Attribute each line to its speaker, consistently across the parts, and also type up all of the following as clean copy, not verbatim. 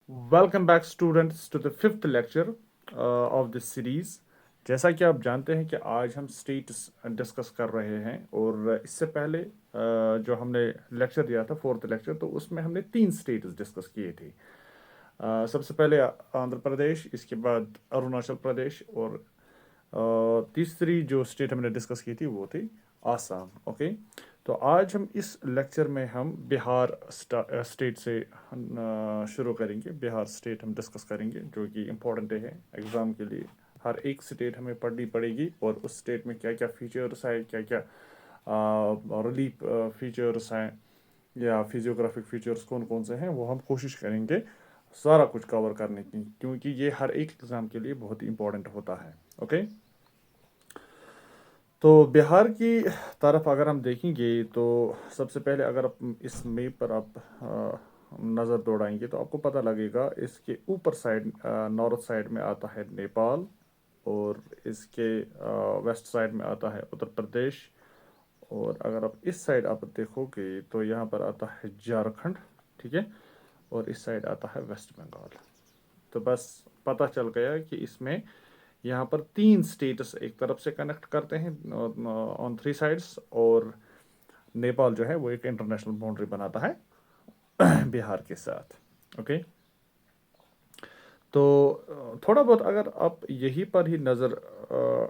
Speaker 1: Welcome back students to the fifth lecture of this series. जैसा कि आप जानते हैं कि आज हम स्टेट्स डिस्कस कर रहे हैं और इससे पहले जो हमने लेक्चर दिया था फोर्थ लेक्चर, तो उसमें हमने तीन स्टेट्स डिस्कस किए थे। सबसे पहले आंध्र प्रदेश, इसके बाद अरुणाचल प्रदेश और तीसरी जो स्टेट हमने डिस्कस की थी वो थी आसाम। ओके, तो आज हम इस लेक्चर में हम बिहार स्टेट से शुरू करेंगे। बिहार स्टेट हम डिस्कस करेंगे जो कि इम्पोर्टेंट है एग्ज़ाम के लिए। हर एक स्टेट हमें पढ़नी पड़ेगी और उस स्टेट में क्या क्या फीचर्स है, क्या क्या रिलीफ फीचर्स हैं या फिजियोग्राफिक फीचर्स कौन कौन से हैं, वो हम कोशिश करेंगे सारा कुछ कवर करने की, क्योंकि ये हर एक एग्ज़ाम के लिए बहुत ही इंपॉर्टेंट होता है। ओके, तो बिहार की तरफ अगर हम देखेंगे तो सबसे पहले अगर आप इस मैप पर आप नज़र दौड़ाएंगे तो आपको पता लगेगा इसके ऊपर साइड नॉर्थ साइड में आता है नेपाल और इसके वेस्ट साइड में आता है उत्तर प्रदेश। और अगर आप इस साइड आप देखोगे तो यहाँ पर आता है झारखंड, ठीक है, और इस साइड आता है वेस्ट बंगाल। तो बस पता चल गया कि इसमें यहाँ पर तीन स्टेट्स एक तरफ से कनेक्ट करते हैं ऑन थ्री साइड्स, और नेपाल जो है वो एक इंटरनेशनल बाउंड्री बनाता है बिहार के साथ। ओके, तो थोड़ा बहुत अगर आप यहीं पर ही नज़र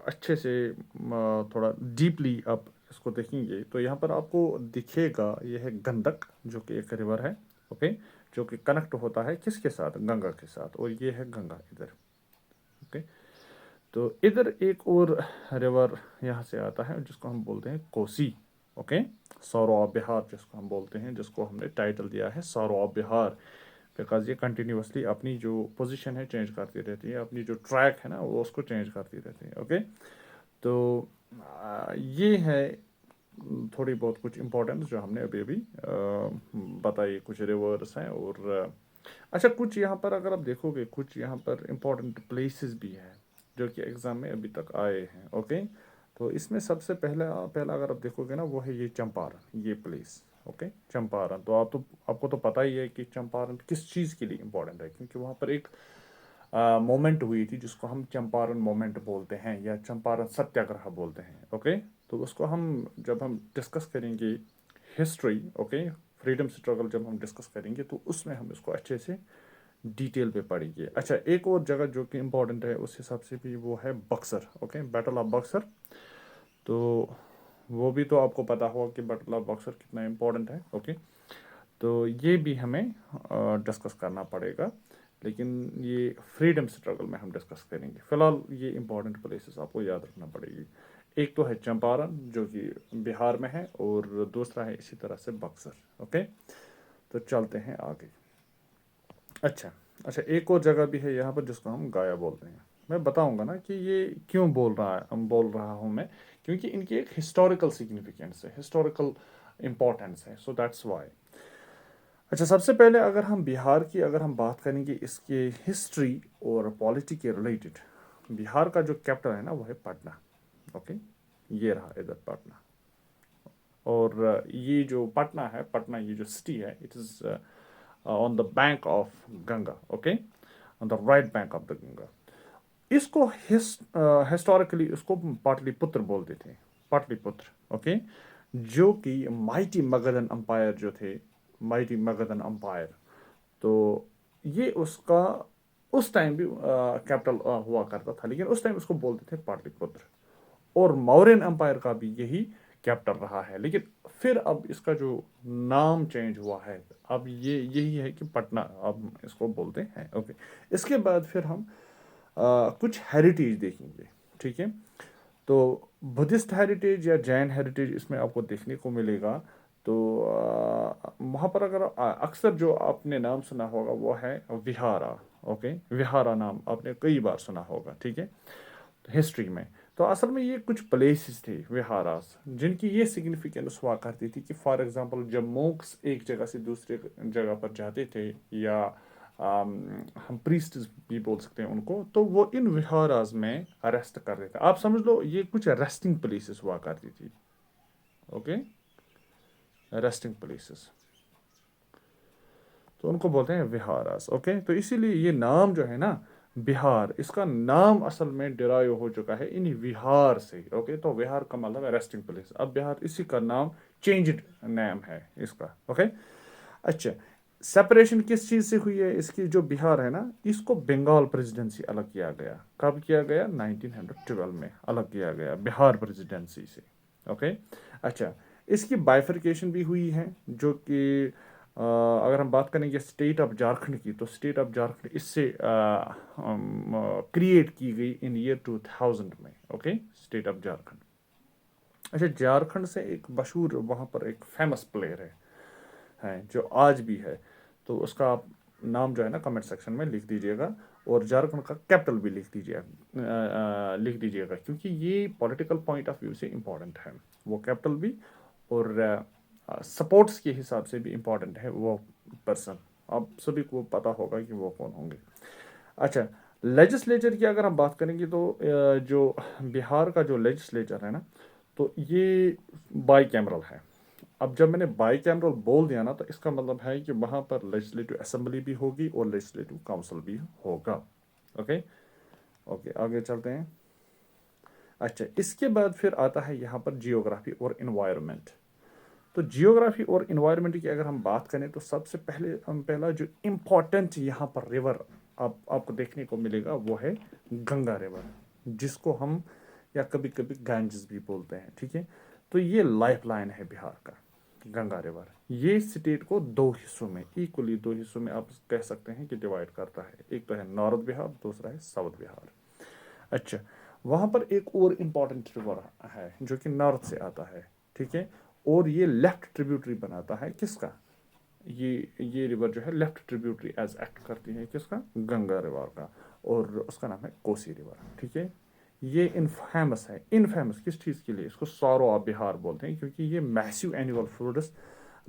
Speaker 1: अच्छे से थोड़ा डीपली आप इसको देखेंगे तो यहाँ पर आपको दिखेगा यह है गंडक, जो कि एक रिवर है। ओके, जो कि कनेक्ट होता है किसके साथ, गंगा के साथ, और ये है गंगा इधर। ओके, तो इधर एक और रिवर यहाँ से आता है जिसको हम बोलते हैं Kosi. Okay, sorrow of Bihar जिसको हम बोलते हैं, जिसको हमने टाइटल दिया है सौरो ऑफ बिहार, बिकॉज ये कंटिन्यूसली अपनी जो पोजीशन है चेंज करती रहती है, अपनी जो ट्रैक है ना वो उसको चेंज करती रहती है। ओके, तो ये है थोड़ी बहुत कुछ इंपॉर्टेंस जो हमने अभी अभी बताई। कुछ रिवर्स हैं और अच्छा, कुछ यहाँ पर अगर आप देखोगे कुछ यहाँ पर इंपॉर्टेंट प्लेसेस भी हैं जो कि एग्ज़ाम में अभी तक आए हैं। ओके, तो इसमें सबसे पहला पहला अगर आप देखोगे ना वो है ये चंपारण, ये प्लेस। ओके, चंपारण, तो आपको तो पता ही है कि चंपारण किस चीज़ के लिए इम्पोर्टेंट है, क्योंकि वहाँ पर एक मोमेंट हुई थी जिसको हम चंपारण मोमेंट बोलते हैं या चंपारण सत्याग्रह बोलते हैं। ओके, तो उसको हम जब हम डिस्कस करेंगे हिस्ट्री, ओके, फ्रीडम स्ट्रगल जब हम डिस्कस करेंगे तो उसमें हम इसको अच्छे से डिटेल पे पढ़ेंगे। अच्छा, एक और जगह जो कि इम्पोर्टेंट है उस हिसाब से भी वो है Buxar. Okay, battle of Buxar, तो वो भी तो आपको पता होगा कि बैटल ऑफ बक्सर कितना इम्पोर्टेंट है। ओके, तो ये भी हमें डिस्कस करना पड़ेगा, लेकिन ये फ्रीडम स्ट्रगल में हम डिस्कस करेंगे। फिलहाल ये इंपॉर्टेंट प्लेसेस आपको याद रखना पड़ेगी। एक तो है चंपारण जो कि बिहार में है और दूसरा है इसी तरह से बक्सर। ओके, तो चलते हैं आगे। अच्छा, अच्छा, एक और जगह भी है यहाँ पर जिसको हम गाया बोलते हैं। मैं बताऊंगा ना कि ये क्यों बोल रहा हूँ मैं, क्योंकि इनकी एक हिस्टोरिकल सिग्निफिकेंस है, हिस्टोरिकल इम्पोर्टेंस है, सो दैट्स वाई। अच्छा, सबसे पहले अगर हम बिहार की अगर हम बात करेंगे इसके हिस्ट्री और पॉलिटी के रिलेटेड, बिहार का जो कैपिटल है ना वो है पटना। ओके, ये रहा इधर पटना। और ये जो पटना है, पटना ये जो सिटी है, it is on the bank of Ganga. Okay, on the right bank of the Ganga. इसको हिस्टोरिकली इसको पाटलिपुत्र बोलते थे, पाटलिपुत्र। ओके, जो कि माइटी मगधन अंपायर जो थे, माइटी मगधन अंपायर, तो ये उसका उस टाइम भी कैपिटल हुआ करता था, लेकिन उस टाइम उसको बोलते थे पाटलिपुत्र। और मौर्यन एम्पायर का भी यही कैपिटल रहा है, लेकिन फिर अब इसका जो नाम चेंज हुआ है, अब ये यही है कि पटना अब इसको बोलते हैं। ओके, इसके बाद फिर हम कुछ हेरिटेज देखेंगे, ठीक है। तो बुद्धिस्ट हेरिटेज या जैन हेरिटेज इसमें आपको देखने को मिलेगा। तो वहाँ पर अगर अक्सर जो आपने नाम सुना होगा वो है विहारा। ओके, विहारा नाम आपने कई बार सुना होगा, ठीक है, हिस्ट्री में। तो असल में ये कुछ प्लेसेस थे विहारास जिनकी ये सिग्निफिकेंस हुआ करती थी कि फॉर एग्जांपल जब मोक्स एक जगह से दूसरे जगह पर जाते थे, या हम प्रीस्ट भी बोल सकते हैं उनको, तो वो इन विहारास में अरेस्ट कर रहे थे। आप समझ लो ये कुछ रेस्टिंग प्लेसेस हुआ करती थी। Okay, resting places. तो उनको बोलते हैं विहारास। ओके, तो इसीलिए ये नाम जो है ना बिहार, इसका नाम असल में डिराइव हो चुका है इन्हीं विहार से। ओके, तो विहार का मतलब है रेस्टिंग प्लेस। अब बिहार इसी का नाम चेंज्ड नाम है इसका। ओके, अच्छा, सेपरेशन किस चीज़ से हुई है इसकी? जो बिहार है ना, इसको बंगाल प्रेसिडेंसी अलग किया गया। कब किया गया? 1912 में अलग किया गया बिहार प्रेसिडेंसी से। ओके, अच्छा, इसकी बाइफरकेशन भी हुई है, जो कि अगर हम बात करेंगे स्टेट ऑफ झारखंड की, तो स्टेट ऑफ झारखंड इससे क्रिएट की गई इन ईयर 2000 में। Okay, state of Jharkhand. अच्छा, झारखंड से एक मशहूर वहाँ पर एक फेमस प्लेयर है जो आज भी है, तो उसका आप नाम जो है ना कमेंट सेक्शन में लिख दीजिएगा, और झारखंड का कैपिटल भी लिख दीजिएगा, क्योंकि ये पॉलिटिकल पॉइंट ऑफ व्यू से इम्पोर्टेंट है वो कैपिटल भी, और सपोर्ट्स के हिसाब से भी इम्पोर्टेंट है वो पर्सन। आप सभी को पता होगा कि वो कौन होंगे। अच्छा, लेजिस्लेचर की अगर हम बात करेंगे तो जो बिहार का जो लेजिस्लेचर है ना, तो ये बाई कैमरल है। अब जब मैंने बाई कैमरल बोल दिया ना, तो इसका मतलब है कि वहाँ पर लेजिस्लेटिव असेंबली भी होगी और लेजिस्लेटिव काउंसिल भी होगा। ओके, ओके, आगे चलते हैं। अच्छा, इसके बाद फिर आता है यहाँ पर जियोग्राफी और इन्वायरमेंट। तो जियोग्राफी और इन्वायरमेंट की अगर हम बात करें, तो सबसे पहला जो इम्पोर्टेंट यहाँ पर रिवर आपको देखने को मिलेगा वो है गंगा रिवर, जिसको हम या कभी कभी गंज भी बोलते हैं। ठीक है, तो ये लाइफ लाइन है बिहार का, गंगा रिवर। ये स्टेट को दो हिस्सों में, इक्वली दो हिस्सों में आप कह सकते हैं कि डिवाइड करता है। एक तो है नॉर्थ बिहार, दूसरा है साउथ बिहार। अच्छा, वहाँ पर एक और इम्पॉर्टेंट रिवर है जो कि नॉर्थ से आता है। ठीक है, और ये लेफ्ट ट्रिब्यूटरी बनाता है किसका? ये रिवर जो है लेफ्ट ट्रिब्यूटरी एज एक्ट करती है किसका? गंगा रिवर का, और उसका नाम है कोसी रिवर। ठीक है, ये इनफेमस है। इनफेमस किस चीज़ के लिए? इसको सौरो ऑफ बिहार बोलते हैं, क्योंकि ये मैसिव एनुअल फ्लूड्स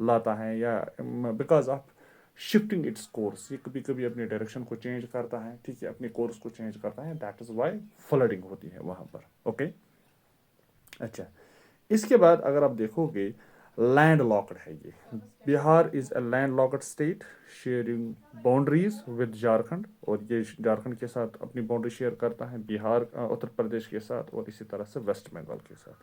Speaker 1: लाता है, या because of shifting its course, ये कभी कभी अपनी डायरेक्शन को चेंज करता है। ठीक है, अपने कोर्स को चेंज करता है, दैट इज़ वाई फ्लडिंग होती है वहाँ पर। ओके, अच्छा, इसके बाद अगर आप देखोगे, लैंड लॉक्ड है ये। Bihar is a land locked state sharing boundaries with Jharkhand, और ये झारखंड के साथ अपनी बाउंड्री शेयर करता है, बिहार उत्तर प्रदेश के साथ, और इसी तरह से वेस्ट बंगाल के साथ।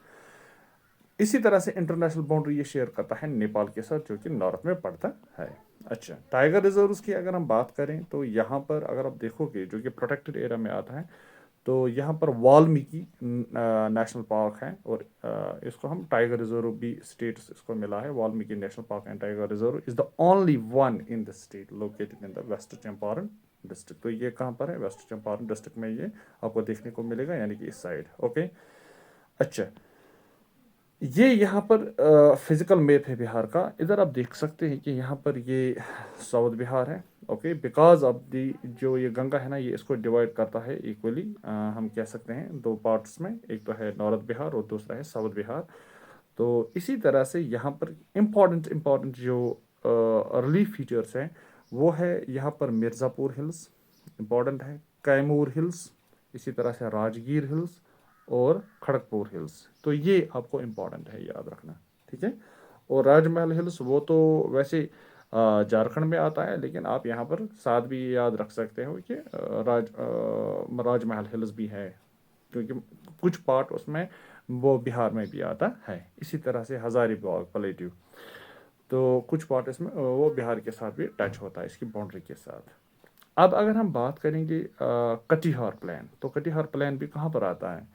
Speaker 1: इसी तरह से इंटरनेशनल बाउंड्री ये शेयर करता है नेपाल के साथ, जो कि नॉर्थ में पड़ता है। अच्छा, टाइगर रिजर्व्स की अगर हम बात करें, तो यहाँ पर अगर आप देखोगे जो कि प्रोटेक्टेड एरिया में आता है, तो यहाँ पर वाल्मीकि नेशनल पार्क है, और इसको हम टाइगर रिजर्व भी स्टेट्स इसको मिला है। Valmiki national park and tiger reserve is the only one in the state located in the west Champaran district. तो ये कहाँ पर है? वेस्ट चंपारण डिस्ट्रिक्ट में ये आपको देखने को मिलेगा, यानी कि इस साइड। ओके, अच्छा, ये यहाँ पर फिजिकल मैप है बिहार का। इधर आप देख सकते हैं कि यहाँ पर ये साउथ बिहार है। ओके, बिकॉज ऑफ दी जो ये गंगा है ना, ये इसको डिवाइड करता है इक्वली, हम कह सकते हैं दो पार्ट्स में, एक तो है नॉर्थ बिहार और दूसरा है साउथ बिहार। तो इसी तरह से यहाँ पर इम्पॉर्टेंट इम्पॉर्टेंट जो रिलीफ फीचर्स हैं, वो है यहाँ पर मिर्ज़ापुर हिल्स इम्पॉर्टेंट है, कैमूर हिल्स, इसी तरह से राजगीर हिल्स और खड़गपुर हिल्स। तो ये आपको इम्पॉर्टेंट है याद रखना। ठीक है, और राजमहल हिल्स वो तो वैसे झारखंड में आता है, लेकिन आप यहाँ पर साथ भी याद रख सकते हो कि राजमहल हिल्स भी है, क्योंकि कुछ पार्ट उसमें वो बिहार में भी आता है। इसी तरह से हजारीबाग प्लेट्यू, तो कुछ पार्ट इसमें वो बिहार के साथ भी टच होता है इसकी बाउंड्री के साथ। अब अगर हम बात करेंगे कटिहार प्लान, तो कटिहार प्लान भी कहाँ पर आता है?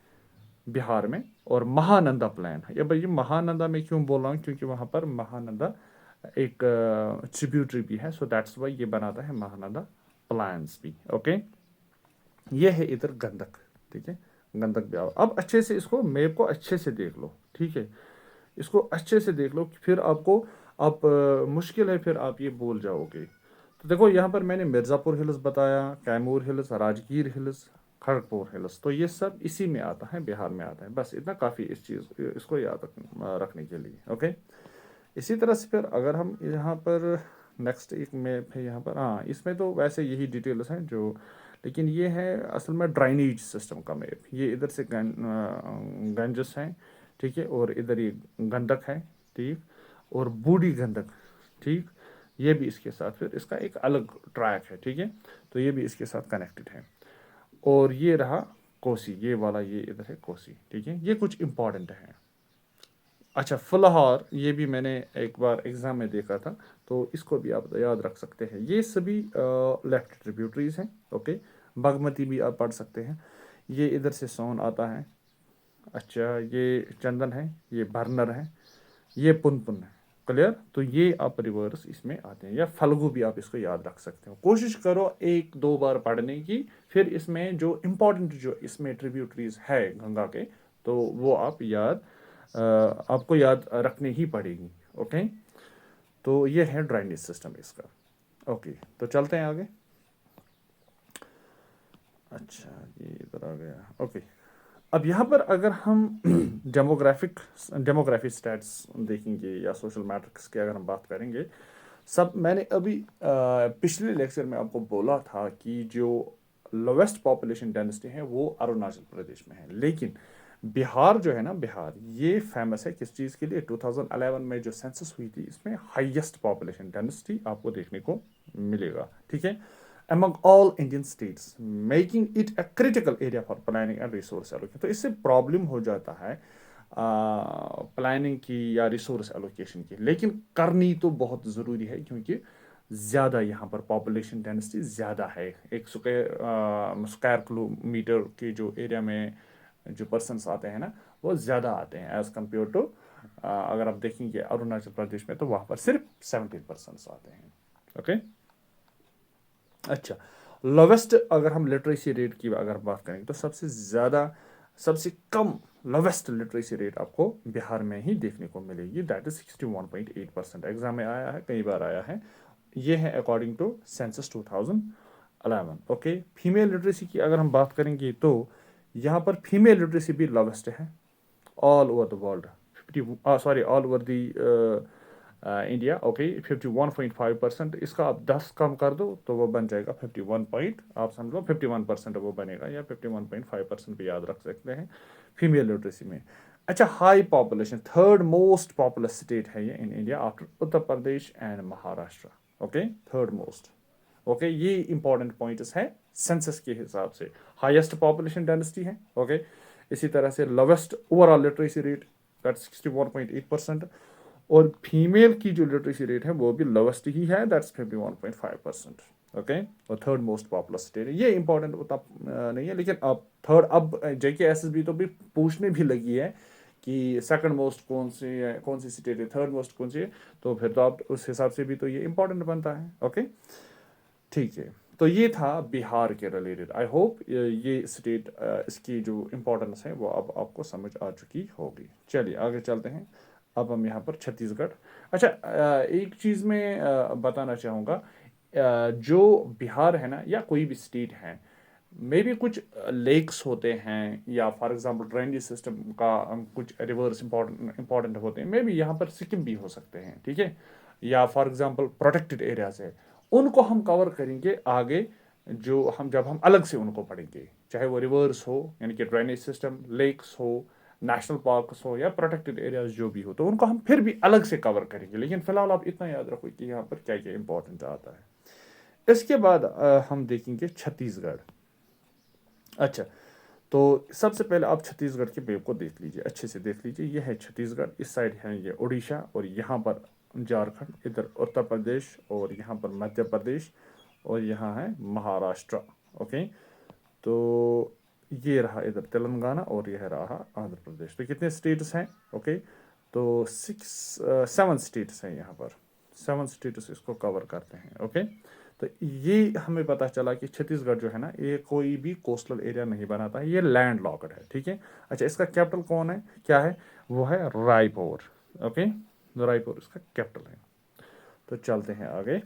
Speaker 1: बिहार में। और महानंदा प्लान है, ये भाई महानंदा में क्यों बोल रहा हूँ? क्योंकि वहाँ पर महानंदा एक ट्रिब्यूटरी भी है, सो दैट्स वाई ये बनाता है महानंदा प्लान्स भी। ओके, ये है इधर गंदक। ठीक है, गंदक भी आओ। अब अच्छे से इसको मैप को अच्छे से देख लो। ठीक है, इसको अच्छे से देख लो, फिर आपको आप मुश्किल है फिर आप ये भूल जाओगे। तो देखो, यहाँ पर मैंने मिर्ज़ापुर हिल्स बताया, Kaimur hills, Rajgir hills, Kharagpur hills, तो ये सब इसी में आता है, बिहार में आता है। बस इतना काफ़ी इस चीज़ इसको याद रखने के लिए। ओके, इसी तरह से फिर अगर हम यहाँ पर नेक्स्ट एक मैप है यहाँ पर, हाँ, इसमें तो वैसे यही डिटेल्स हैं जो, लेकिन ये है असल में ड्राइनेज सिस्टम का मैप। ये इधर से गंजस हैं, ठीक है, और इधर ये गंदक है, ठीक, और बूढ़ी गंदक, ठीक, ये भी इसके साथ फिर इसका एक अलग ट्रैक है, ठीक है, तो ये भी इसके साथ कनेक्टेड है। और ये रहा कोसी, ये वाला ये इधर है कोसी, ठीक है, ये कुछ इंपॉर्टेंट है। अच्छा, फुलहार ये भी मैंने एक बार एग्जाम में देखा था, तो इसको भी आप याद रख सकते हैं। ये सभी लेफ्ट ट्रिब्यूटरीज हैं, ओके। बागमती भी आप पढ़ सकते हैं, ये इधर से सोन आता है। अच्छा, ये चंदन है, ये बर्नर है, ये पुनपुन है, क्लियर। तो ये आप रिवर्स इसमें आते हैं, या फल्गु भी आप इसको याद रख सकते हो। कोशिश करो एक दो बार पढ़ने की, फिर इसमें जो इम्पोर्टेंट जो इसमें ट्रिब्यूटरीज है गंगा के, तो वो आप आपको याद रखनी ही पड़ेगी, ओके। तो ये है ड्रेनेज सिस्टम इसका, ओके। तो चलते हैं आगे। अच्छा, ये इधर आ गया, ओके। अब यहाँ पर अगर हम डेमोग्राफी स्टैट्स देखेंगे या सोशल मैट्रिक्स की अगर हम बात करेंगे, सब मैंने अभी पिछले लेक्चर में आपको बोला था कि जो लोवेस्ट पॉपुलेशन डेंसिटी है वो अरुणाचल प्रदेश में है, लेकिन बिहार जो है ना, बिहार ये फेमस है किस चीज़ के लिए? 2011 में जो सेंसस हुई थी, इसमें हाईएस्ट पॉपुलेशन डेंसिटी आपको देखने को मिलेगा, ठीक है, among all Indian states, making it a critical area for planning and resource allocation। तो इससे प्रॉब्लम हो जाता है प्लानिंग की या रिसोर्स एलोकेशन की, लेकिन करनी तो बहुत ज़रूरी है, क्योंकि ज़्यादा यहाँ पर पॉपुलेशन डेंसिटी ज़्यादा है। एक स्क्वायर किलोमीटर के जो एरिया में जो पर्सनस आते हैं ना, वो ज़्यादा आते हैं एज़ कम्पेयर टू अगर आप देखेंगे अरुणाचल प्रदेश में, तो वहाँ पर सिर्फ 17% आते हैं, ओके। अच्छा, लोवेस्ट अगर हम लिटरेसी रेट की अगर बात करेंगे, तो सबसे कम लोवेस्ट लिटरेसी रेट आपको बिहार में ही देखने को मिलेगी, दैट इज 61.8%। एग्जाम में आया है, कई बार आया है। ये है according to census 2011, okay. Female literacy की अगर हम बात करेंगे, तो यहाँ पर फीमेल लिटरेसी भी लोवेस्ट है all over the world, all over the India, okay. 51.5%। इसका आप 10 कम कर दो तो वो बन जाएगा 51 पॉइंट, आप समझ लो 51% वो बनेगा, या 51.5% भी याद रख सकते हैं फीमेल लिटरेसी में। अच्छा, high population, third most populous state है ये in India after Uttar Pradesh and Maharashtra, okay, third most, okay. ये इंपॉर्टेंट पॉइंट्स है सेंसस के हिसाब से। हाईएस्ट पॉपुलेशन डेंसिटी है, ओके। इसी तरह से lowest overall literacy rate, that 61.8%। और फीमेल की जो लिटरेसी रेट है वो भी लोवेस्ट ही है, दैट्स 51.5%, ओके। और थर्ड मोस्ट पॉपुलर स्टेट है। ये इंपॉर्टेंट उतना नहीं है, लेकिन अब JKSSB तो भी पूछने भी लगी है कि सेकंड मोस्ट कौन सी स्टेट है, थर्ड मोस्ट कौन सी है, तो फिर तो आप उस हिसाब से भी तो ये इंपॉर्टेंट बनता है, ओके, ठीक है। तो ये था बिहार के रिलेटेड। आई होप ये स्टेट इसकी जो इम्पोर्टेंस है वो अब आपको समझ आ चुकी होगी। चलिए आगे चलते हैं। अब हम यहाँ पर छत्तीसगढ़। अच्छा, एक चीज़ मैं बताना चाहूँगा, जो बिहार है ना, या कोई भी स्टेट है, मे भी कुछ लेक्स होते हैं, या फॉर एग्जांपल ड्रेनेज सिस्टम का कुछ रिवर्स इंपॉर्टेंट होते हैं, मे भी यहाँ पर सिक्किम भी हो सकते हैं, ठीक है, या फॉर एग्जांपल प्रोटेक्टेड एरियाज है, उनको हम कवर करेंगे आगे, जब हम अलग से उनको पढ़ेंगे, चाहे वो रिवर्स हो यानी कि ड्रेनेज सिस्टम, लेक्स हो, नेशनल पार्क्स हो, या प्रोटेक्टेड एरियाज जो भी हो, तो उनको हम फिर भी अलग से कवर करेंगे। लेकिन फिलहाल आप इतना याद रखो कि यहाँ पर क्या क्या इंपॉर्टेंट आता है। इसके बाद हम देखेंगे छत्तीसगढ़। अच्छा, तो सबसे पहले आप छत्तीसगढ़ के मैप को देख लीजिए, अच्छे से देख लीजिए। यह है छत्तीसगढ़, इस साइड है ये उड़ीसा, और यहाँ पर झारखंड, इधर उत्तर प्रदेश, और यहाँ पर मध्य प्रदेश, और यहाँ है महाराष्ट्र, ओके। तो ये रहा इधर तेलंगाना, और यह रहा आंध्र प्रदेश। तो कितने स्टेट्स हैं, ओके। तो 7 स्टेट्स हैं यहाँ पर, 7 स्टेट्स इसको कवर करते हैं, ओके। तो ये हमें पता चला कि छत्तीसगढ़ जो है ना, ये कोई भी कोस्टल एरिया नहीं बनाता है, ये लैंड लॉक्ड है, ठीक है। अच्छा, इसका कैपिटल कौन है, क्या है, वो है रायपुर, ओके। रायपुर इसका कैपिटल है। तो चलते हैं आगे,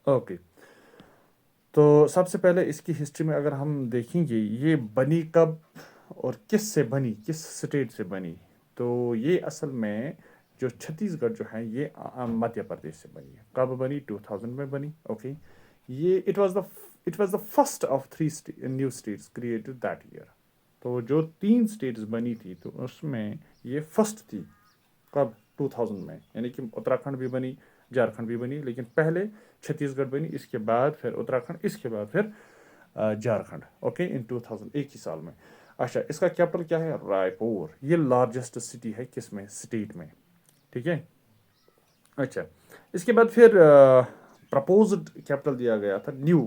Speaker 1: ओके। तो सबसे पहले इसकी हिस्ट्री में अगर हम देखेंगे, ये बनी कब और किस से बनी, किस स्टेट से बनी, तो ये असल में जो छत्तीसगढ़ जो है, ये मध्य प्रदेश से बनी है। कब बनी? 2000 में बनी, ओके। ये it was the first of 3 new states created that year. तो जो 3 स्टेट्स बनी थी, तो उसमें ये फर्स्ट थी। कब 2000 में, यानी कि उत्तराखंड भी बनी, झारखंड भी बनी, लेकिन पहले छत्तीसगढ़ बनी, इसके बाद फिर उत्तराखंड, इसके बाद फिर झारखंड। ओके, इन 2000 एक ही साल में। अच्छा, इसका कैपिटल क्या है? रायपुर। ये लार्जेस्ट सिटी है किसमें? स्टेट में। ठीक है। अच्छा, इसके बाद फिर प्रपोज्ड कैपिटल दिया गया था न्यू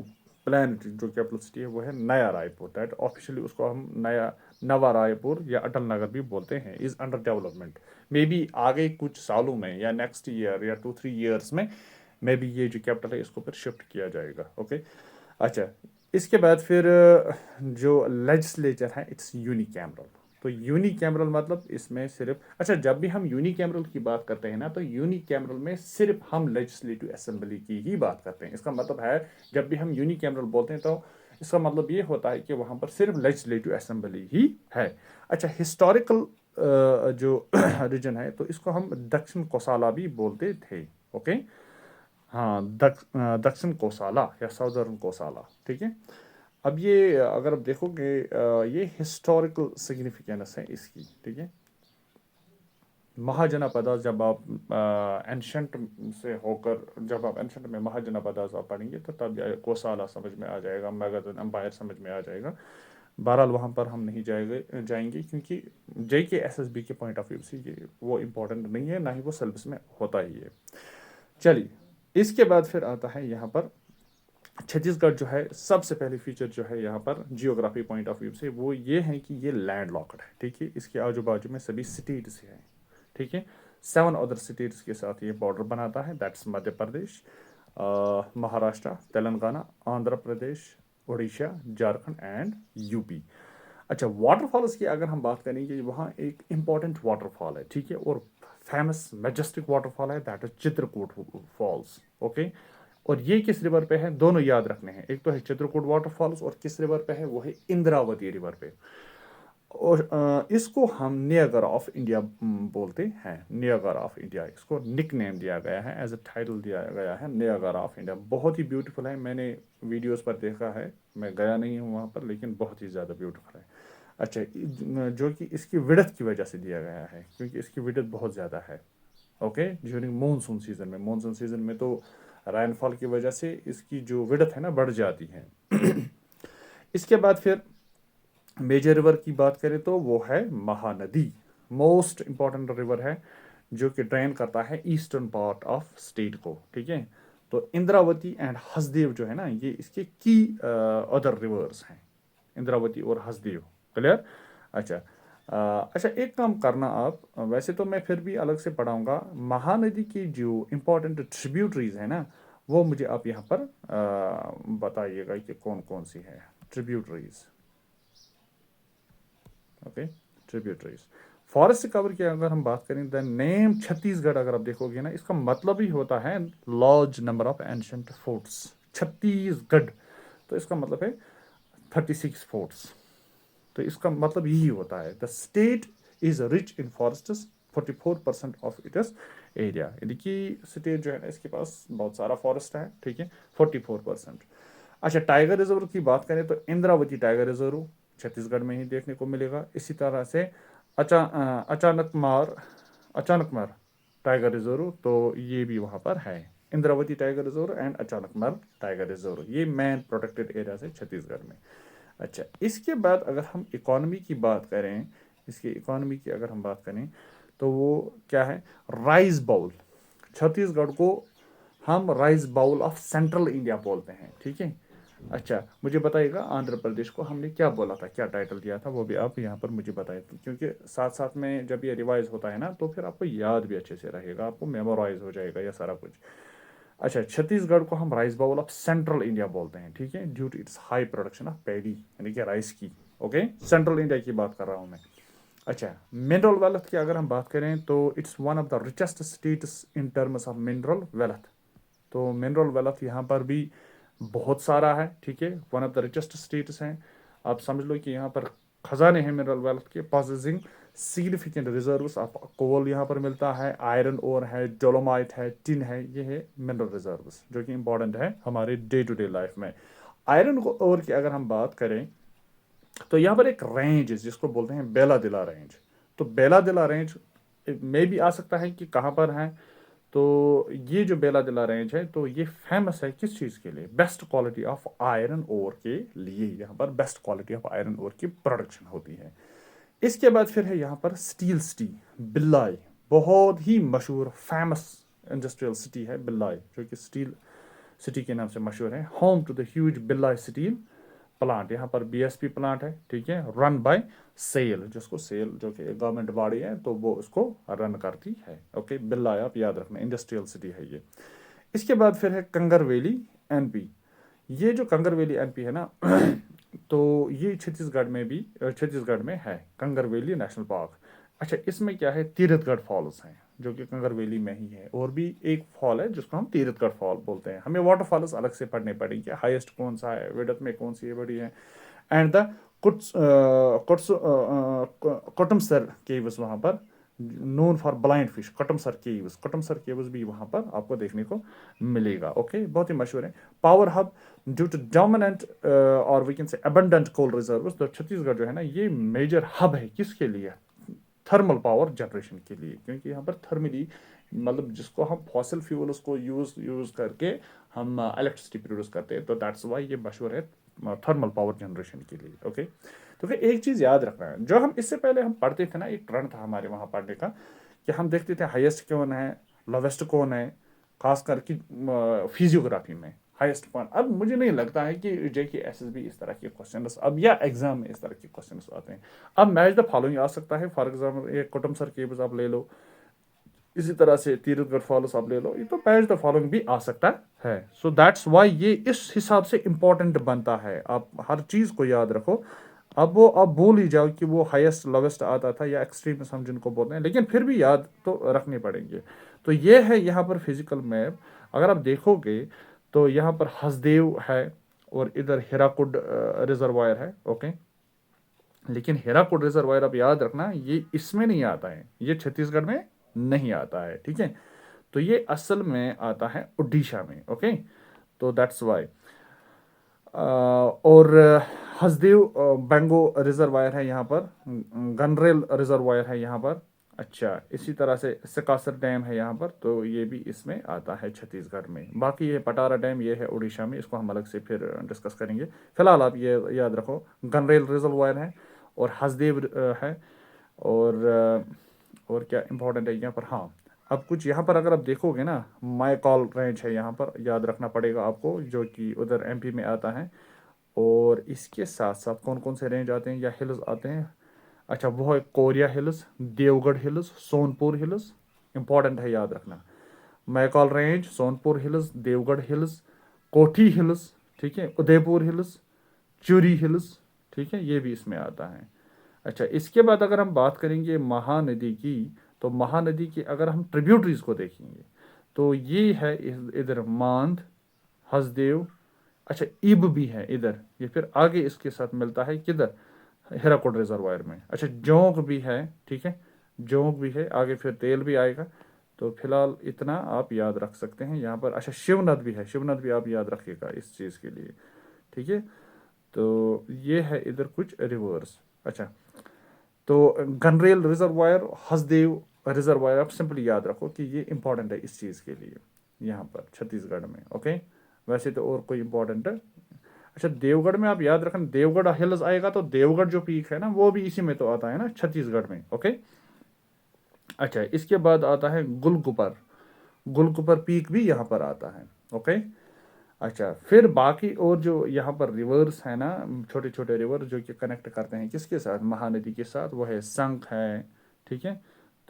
Speaker 1: प्लान, जो कैपिटल सिटी है वो है नया रायपुर। दैट ऑफिशियली उसको हम नवा रायपुर या अटल नगर भी बोलते हैं। Is under development. May be आगे कुछ सालों में या नेक्स्ट ईयर या 2-3 ईयर्स में मे बी ये जो कैपिटल है इसको फिर शिफ्ट किया जाएगा। ओके। अच्छा, इसके बाद फिर जो लेजिस्लेचर है इट्स यूनिकैमरल। तो यूनिकैमरल मतलब इसमें सिर्फ, अच्छा, जब भी हम यूनिकैमरल की बात करते हैं ना, तो यूनिकैमरल में सिर्फ हम लेजिस्लेटिव असेंबली की ही बात करते हैं। इसका मतलब है जब भी हम यूनिकैमरल बोलते हैं तो इसका मतलब ये होता है कि वहाँ पर सिर्फ लेजिस्लेटिव असेंबली ही है। अच्छा, हिस्टोरिकल जो रीजन है तो इसको हम दक्षिण कोसाला भी बोलते थे। ओके। हाँ, दक्षिण कोसाला या साउदर्न कोसाला। ठीक है। अब ये अगर आप देखोगे ये हिस्टोरिकल सिग्निफिकेंस है इसकी। ठीक है। महाजनपदा, जब आप एंशंट से होकर, जब आप एंशंट में महाजनपदा आप पढ़ेंगे तो तब कोसाला समझ में आ जाएगा, मगध एम्पायर समझ में आ जाएगा। बहरहाल वहाँ पर हम नहीं जाएंगे क्योंकि JKSSB के पॉइंट ऑफ व्यू से ये वो इम्पोर्टेंट नहीं है, ना ही वो सिलेबस में होता ही है। चलिए, इसके बाद फिर आता है यहाँ पर छत्तीसगढ़ जो है, सबसे पहले फीचर जो है यहाँ पर जियोग्राफी पॉइंट ऑफ व्यू से वो ये है कि ये लैंड लॉक्ड है। ठीक है। इसके आजू बाजू में सभी स्टेट्स हैं। ठीक है। 7 अदर स्टेट्स के साथ ये बॉर्डर बनाता है। That's Madhya Pradesh, Maharashtra, Telangana, Andhra Pradesh, Orissa, Jharkhand and UP. अच्छा, वाटरफॉल्स की अगर हम बात करेंगे, वहाँ एक इंपॉर्टेंट वाटरफॉल है। ठीक है। और फेमस मैजेस्टिक वाटरफॉल है, that is Chitrakoot falls. Okay. और ये किस रिवर पे है? दोनों याद रखने हैं। एक तो है चित्रकूट वाटरफॉल्स और किस रिवर पे है? वो है इंद्रावती रिवर पे। और इसको हम नियाग्रा ऑफ इंडिया बोलते हैं। नियाग्रा ऑफ इंडिया, इसको निक नेम दिया गया है, एज ए टाइटल दिया गया है, नियाग्रा ऑफ इंडिया। बहुत ही ब्यूटीफुल है। मैंने वीडियोस पर देखा है, मैं गया नहीं हूँ वहाँ पर, लेकिन बहुत ही ज़्यादा ब्यूटीफुल है। अच्छा, जो कि इसकी विड्थ की वजह से दिया गया है, क्योंकि इसकी विड्थ बहुत ज़्यादा है। ओके। ड्यूरिंग मानसून सीजन में, मानसून सीजन में तो रेनफॉल की वजह से इसकी जो विड्थ है ना बढ़ जाती है। इसके बाद फिर मेजर रिवर की बात करें तो वो है महानदी। मोस्ट इंपॉर्टेंट रिवर है जो कि ड्रेन करता है ईस्टर्न पार्ट ऑफ स्टेट को। ठीक है। तो इंद्रावती एंड हसदेव जो है ना, ये इसके की अदर रिवर्स हैं, इंद्रावती और हसदेव। क्लियर? अच्छा। अच्छा, एक काम करना आप, वैसे तो मैं फिर भी अलग से पढ़ाऊंगा, महानदी की जो इंपॉर्टेंट ट्रिब्यूटरीज है ना, वो मुझे आप यहाँ पर बताइएगा कि कौन कौन सी है tributaries. Okay. Tributaries. Forest cover की अगर हम बात करें, द नेम छत्तीसगढ़ अगर आप देखोगे ना, इसका मतलब ही होता है large number of ancient forts. Chhattisgarh, तो इसका मतलब है 36 फोर्ट्स। तो इसका मतलब यही होता है the state is rich in forests, 44% of its area. यानी कि स्टेट जो है ना, इसके पास बहुत सारा फॉरेस्ट है। ठीक है। 44%। अच्छा, टाइगर रिजर्व की बात करें तो इंद्रावती टाइगर रिजर्व छत्तीसगढ़ में ही देखने को मिलेगा। इसी तरह से अचानकमार टाइगर रिजर्व, तो ये भी वहाँ पर है। Indravati tiger reserve and Achanakmar tiger reserve, ये मेन प्रोटेक्टेड एरिया है छत्तीसगढ़ में। अच्छा, इसके बाद अगर हम इकोनॉमी की बात करें, इसकी इकोनॉमी की अगर हम बात करें तो वो क्या है? Rice bowl. छत्तीसगढ़ को हम rice bowl of central India बोलते हैं। ठीक है। अच्छा, मुझे बताइएगा आंध्र प्रदेश को हमने क्या बोला था, क्या टाइटल दिया था, वो भी आप यहाँ पर मुझे बताइए, क्योंकि साथ साथ में जब ये रिवाइज होता है ना तो फिर आपको याद भी अच्छे से रहेगा, आपको मेमोराइज हो जाएगा ये सारा कुछ। अच्छा, छत्तीसगढ़ को हम rice bowl of central India बोलते हैं। ठीक है। Due to its high production of paddy, यानी कि राइस की। ओके। सेंट्रल इंडिया की बात कर रहा हूँ मैं। अच्छा, मिनरल वेल्थ की अगर हम बात करें तो it's one of the richest states in terms of mineral wealth. तो मिनरल वेल्थ यहाँ पर भी बहुत सारा है। ठीक है। One of the richest states हैं। आप समझ लो कि यहाँ पर खजाने हैं मिनरल वेल्थ के, पॉसेसिंग सिग्निफिकेंट रिजर्व्स ऑफ कोल यहाँ पर मिलता है, आयरन ओर है, डोलोमाइट है, टिन है, ये है मिनरल रिजर्व्स जो कि इंपॉर्टेंट है हमारे डे टू डे लाइफ में। आयरन ओर की अगर हम बात करें तो यहाँ पर एक रेंज है जिसको बोलते हैं बेला दिला रेंज। तो बेला दिला रेंज मे भी आ सकता है कि कहाँ पर है। तो ये जो बेला दिला रेंज है तो ये फेमस है किस चीज़ के लिए, best quality of iron ore के लिए। यहाँ पर best quality of iron ore की प्रोडक्शन होती है। इसके बाद फिर है यहाँ पर स्टील सिटी भिलाई, बहुत ही मशहूर फेमस इंडस्ट्रियल सिटी है भिलाई, जो कि स्टील सिटी के नाम से मशहूर है। Home to the huge Bhilai steel plant, यहाँ पर बीएसपी प्लांट है, ठीक है, रन बाय सेल, जिसको सेल जो कि गवर्नमेंट बॉडी है तो वो उसको रन करती है। ओके, भिलाई आप याद रखना, इंडस्ट्रियल सिटी है ये। इसके बाद फिर है कंगर वैली एनपी। ये जो कंगर वैली एनपी है ना तो ये छत्तीसगढ़ में है, कंगर वैली नेशनल पार्क। अच्छा, इसमें क्या है, तीरथगढ़ फॉल्स हैं जो कि कंगर वैली में ही है, और भी एक फॉल है जिसको हम तीरथगढ़ फॉल बोलते हैं। हमें वाटरफॉल्स अलग से पढ़ने पड़ेंगे, हाईएस्ट कौन सा है, विड्थ में कौन सी है, बड़ी है। एंड द कोटमसर केव्स वहाँ पर, known for blind fish, Kotumsar caves भी वहाँ पर आपको देखने को मिलेगा। ओके, बहुत ही मशहूर है। Power hub due to dominant और we can say abundant coal reserves, तो छत्तीसगढ़ जो है ना ये मेजर हब है किसके लिए, थर्मल पावर जनरेशन के लिए, क्योंकि यहाँ पर थर्मली मतलब जिसको हम फॉसिल फ्यूल्स को यूज करके हम इलेक्ट्रिसिटी प्रोड्यूस करते हैं, तो दैट्स वाई ये मशहूर है थर्मल पावर जनरेशन के लिए। ओके, तो फिर एक चीज़ याद रखना है, जो हम इससे पहले हम पढ़ते थे ना, एक ट्रेंड था हमारे वहाँ पढ़ने का कि हम देखते थे हाईएस्ट कौन है, लोवेस्ट कौन है, खास करके फिजियोग्राफी में हाईएस्ट पॉइंट। अब मुझे नहीं लगता है कि जेके एसएसबी इस तरह के क्वेश्चंस अब या एग्जाम में इस तरह के क्वेश्चंस आते हैं। अब मैच द फॉलोइंग आ सकता है, फॉर एग्जाम्पल ये कोटमसर केव्स आप ले लो, इसी तरह से तीरथगढ़ फॉल्स आप ले लो, ये तो मैच द फॉलोइंग भी आ सकता है। सो दैट्स वाई ये इस हिसाब से इंपॉर्टेंट बनता है, आप हर चीज़ को याद रखो। अब वो आप भूल ही जाओ कि वो हाईएस्ट लोवेस्ट आता था या एक्सट्रीम हम जिनको बोलते हैं, लेकिन फिर भी याद तो रखने पड़ेंगे। तो ये है यहाँ पर फिजिकल मैप। अगर आप देखोगे तो यहाँ पर हसदेव है और इधर हीराकुड रिजर्वायर है। ओके, लेकिन हीराकुड रिजर्वायर आप याद रखना ये इसमें नहीं आता है, ये छत्तीसगढ़ में नहीं आता है, ठीक है। तो ये असल में आता है उड़ीसा में। ओके, तो दैट्स वाई। और हसदेव बेंगो रिजर्वायर है यहाँ पर, गनरेल रिजर्वायर है यहाँ पर। अच्छा, इसी तरह से सिकासर डैम है यहाँ पर, तो ये भी इसमें आता है छत्तीसगढ़ में। बाकी ये पटारा डैम ये है उड़ीसा में, इसको हम अलग से फिर डिस्कस करेंगे। फिलहाल आप ये याद रखो, गनरेल रिजर्वायर है और हसदेव है, और क्या इंपॉर्टेंट है यहाँ पर, हाँ। अब कुछ यहाँ पर अगर आप देखोगे ना, माई कॉल रेंज है यहाँ पर, याद रखना पड़ेगा आपको, जो कि उधर एमपी में आता है। और इसके साथ साथ कौन कौन से रेंज आते हैं या हिल्स आते हैं, अच्छा वो है Koriya hills, Deogarh hills, Sonpur hills, important है याद रखना। Maikal range, Sonpur hills, Deogarh hills, Kothi hills, ठीक है, उदयपुर हिल्स, चूरी हिल्स, ठीक है, ये भी इसमें आता है। अच्छा, इसके बाद अगर हम बात करेंगे महानदी की, तो महानदी की अगर हम ट्रिब्यूटरीज को देखेंगे तो ये है इधर मांद, हसदेव, अच्छा इब भी है इधर, ये फिर आगे इसके साथ मिलता है किधर, हीराकुड रिजर्वायर में। अच्छा, जोंक भी है, ठीक है, जोंक भी है, आगे फिर तेल भी आएगा। तो फिलहाल इतना आप याद रख सकते हैं यहाँ पर। अच्छा, शिवनद भी है, शिवनद भी आप याद रखिएगा इस चीज़ के लिए, ठीक है। तो ये है इधर कुछ रिवर्स। अच्छा, तो गनरेल रिजर्वायर, हसदेव रिजर्वायर आप सिंपली याद रखो कि ये इंपॉर्टेंट है इस चीज़ के लिए यहाँ पर छत्तीसगढ़ में। ओके, वैसे तो और कोई इंपॉर्टेंट है। अच्छा, देवगढ़ में आप याद रखना, देवगढ़ हिल्स आएगा तो देवगढ़ जो पीक है ना वो भी इसी में तो आता है ना, छत्तीसगढ़ में। ओके, अच्छा, इसके बाद आता है गुलकुपर, गुलकुपर पीक भी यहाँ पर आता है। ओके, अच्छा, फिर बाकी और जो यहाँ पर रिवर्स है ना, छोटे छोटे रिवर जो कि कनेक्ट करते हैं किसके साथ, महानदी के साथ, वो है संख है, ठीक है।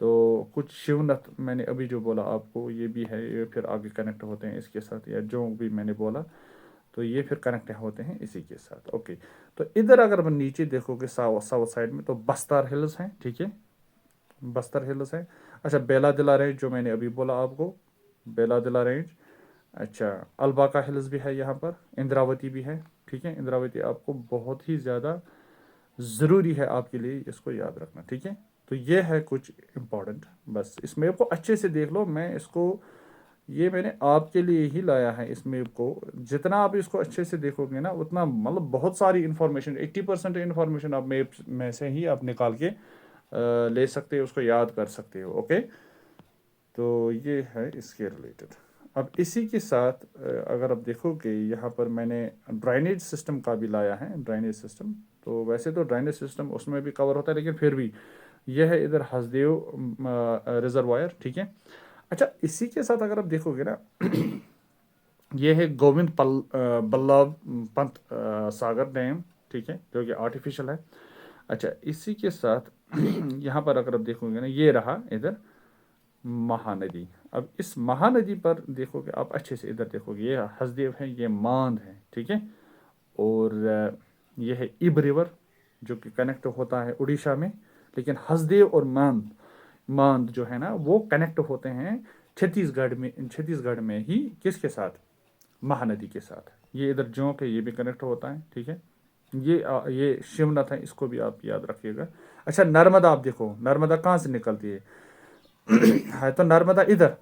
Speaker 1: तो कुछ शिवनथ मैंने अभी जो बोला आपको ये भी है, ये फिर आगे कनेक्ट होते हैं इसके साथ, या जो भी मैंने बोला तो ये फिर कनेक्ट होते हैं इसी के साथ। ओके, तो इधर अगर हम नीचे देखोगे साउथ साइड में तो बस्तर हिल्स हैं, ठीक है, बस्तर हिल्स है। अच्छा, बेला दिला रेंज जो मैंने अभी बोला आपको, बेला दिला रेंज। अच्छा, अलबाका हिल्स भी है यहाँ पर, इंद्रावती भी है, ठीक है, इंद्रावती आपको बहुत ही ज़्यादा ज़रूरी है आपके लिए, इसको याद रखना, ठीक है। तो ये है कुछ इम्पोर्टेंट, बस इस मैप को अच्छे से देख लो। मैं इसको, ये मैंने आपके लिए ही लाया है इस मैप को, जितना आप इसको अच्छे से देखोगे ना उतना मतलब बहुत सारी इन्फॉर्मेशन, 80% इन्फॉर्मेशन आप मैप में से ही आप निकाल के ले सकते हो, उसको याद कर सकते हो। ओके, तो ये है इसके रिलेटेड। अब इसी के साथ अगर आप देखोगे यहाँ पर मैंने ड्राइनेज सिस्टम का भी लाया है, ड्राइनेज सिस्टम। तो वैसे तो ड्राइनेज सिस्टम उसमें भी कवर होता है, लेकिन फिर भी यह है इधर हसदेव रिजर्वायर, ठीक है। अच्छा, इसी के साथ अगर आप देखोगे ना ये है गोविंद बल्लभ पंत सागर डैम, ठीक है, जो कि आर्टिफिशियल है। अच्छा, इसी के साथ यहाँ पर अगर आप देखोगे ना, ये रहा इधर महानदी। अब इस महानदी पर देखोगे आप अच्छे से, इधर देखोगे ये हसदेव है, ये मांद है, ठीक है। और ये है इब रिवर जो कि कनेक्ट होता है उड़ीसा में। लेकिन हसदेव और मांद मांद जो है ना वो कनेक्ट होते हैं छत्तीसगढ़ में ही, किसके साथ? महानदी के साथ। ये इधर जोंक है, ये भी कनेक्ट होता है, ठीक है। ये शिवनाथ है, इसको भी आप याद रखिएगा। अच्छा, नर्मदा, आप देखो नर्मदा कहाँ से निकलती है? है तो नर्मदा इधर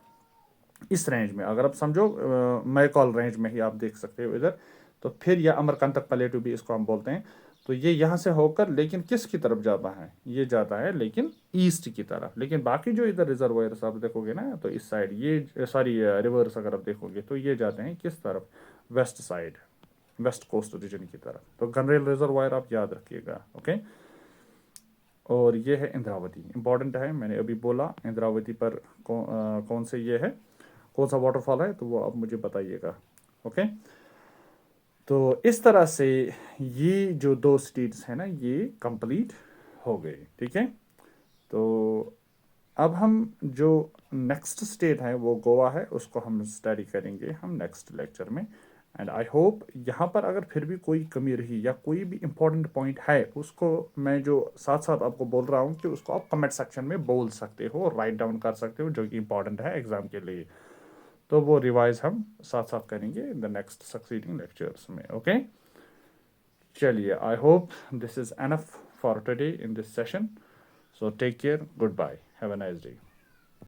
Speaker 1: इस रेंज में, अगर आप समझो मैकॉल रेंज में ही आप देख सकते हो इधर। तो फिर यह अमरकंटक प्लेटू भी इसको हम बोलते हैं। तो ये यहाँ से होकर लेकिन किसकी तरफ जाता है? ये जाता है लेकिन ईस्ट की तरफ। लेकिन बाकी जो इधर रिजर्वायर्स आप देखोगे ना, तो इस साइड ये सॉरी रिवर्स अगर आप देखोगे तो ये जाते हैं किस तरफ? West side, west coast region की तरफ। तो गनरेल रिजर्वायर आप याद रखिएगा। ओके, और ये है इंद्रावती, इंपॉर्टेंट है, मैंने अभी बोला इंद्रावती पर कौन से ये है, कौन सा वाटरफॉल है, तो वो आप मुझे बताइएगा। ओके, तो इस तरह से ये जो 2 स्टेट्स हैं ना ये कंप्लीट हो गए, ठीक है। तो अब हम जो नेक्स्ट स्टेट है वो गोवा है, उसको हम स्टडी करेंगे हम नेक्स्ट लेक्चर में। एंड आई होप यहाँ पर अगर फिर भी कोई कमी रही या कोई भी इम्पोर्टेंट पॉइंट है, उसको मैं जो साथ साथ आपको बोल रहा हूँ कि उसको आप कमेंट सेक्शन में बोल सकते हो, राइट डाउन कर सकते हो, जो कि इम्पोर्टेंट है एग्जाम के लिए। तो वो रिवाइज हम साथ साथ करेंगे in the next succeeding lectures में। ओके, चलिए, I hope this is enough for today in this session. So take care, goodbye, have a nice day.